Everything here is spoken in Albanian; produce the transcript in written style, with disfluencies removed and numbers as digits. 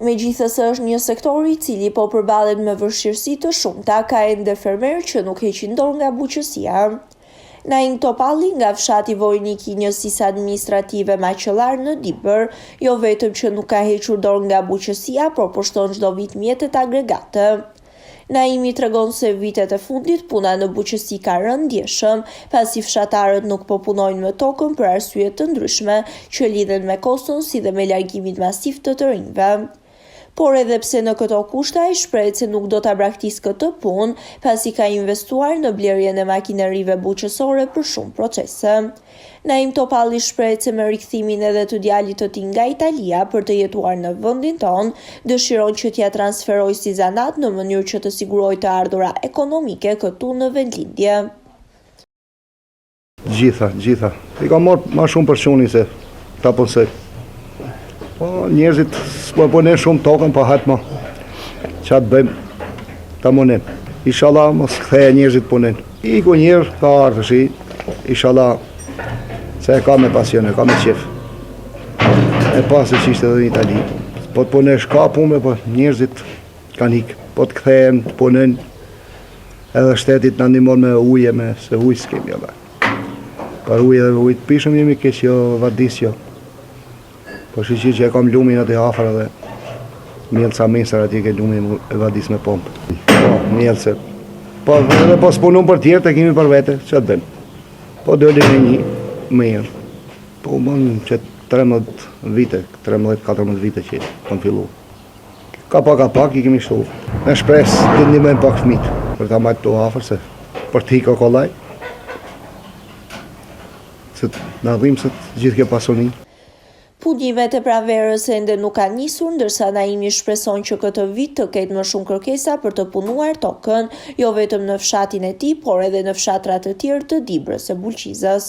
Megjithëse është një sektor i cili po përballet me vështirësi të shumta, ka ende fermerë që nuk heqin dorë nga buqësia. Naim Topalli nga fshati Vojnik i njësisë administrative Maqellar në Dibër, jo vetëm që nuk ka hequr dorë nga buqësia, por pushton çdo vit mjetet agregate. Naimi tregon se vitet e fundit puna në buqësi ka rënë ndjeshëm, pasi fshatarët nuk po punojnë me tokën për arsye të ndryshme që lidhen me koston si dhe me largimin masiv të rinjve. Por edhe pse në këto kushte ai shprehet se nuk do ta braktisë këtë punë, pasi ka investuar në blerjen e makinerive buqësore për shumë procese. Naim Topalli shprehet se me rikthimin edhe të djalit të tij nga Italia për të jetuar në vendin tonë, dëshiron që t'ia transferojë si zanat në mënyrë që të sigurojë të ardhura ekonomike këtu në vendlindje. Gjitha. I ka marrë ma shumë për çunin se ta punsoj. Po njerëzit s'po punen shumë tokën, po hajt më. Çfarë bëjmë? Ta munen. Inshallah mos kthehe njerëzit punen. Iku njerë ka ardhëshi. Inshallah se ka me pasion, ka me qef. E pasë që ishte edhe në Itali. Po të punesh ka punë, po njerëzit kanë hikë. Po të kthehen, të punen. Edhe shtetit në ndihmon me ujë, se ujë s'kemi edhe. Për ujë dhe ujë të pishëm jemi keq, jo vardis jo. Po shiqi që e kam lumin aty afër edhe mjellë sa mesër aty ke lumin e vardis me pompë. Po, mjellë se. Po edhe po s'punum për tjerë, të kemi për vete, që të bëjmë. Po doli me një, mirë. Po mënë që 13 vite, 13-14 vite që kam fillu. Ka pak, i kemi shtu. Me shpres, të ndihmojmë pak fëmijët, për ta majtë të afër se për t'i ka kollaj. Se na dhim se gjithë ke pasoni. Punimet e pranverës ende nuk kanë nisur, ndërsa Naimi shpreson që këtë vit të ketë më shumë kërkesa për të punuar tokën, jo vetëm në fshatin e tij, por edhe në fshatra të tjerë të Dibrës së Bulqizës.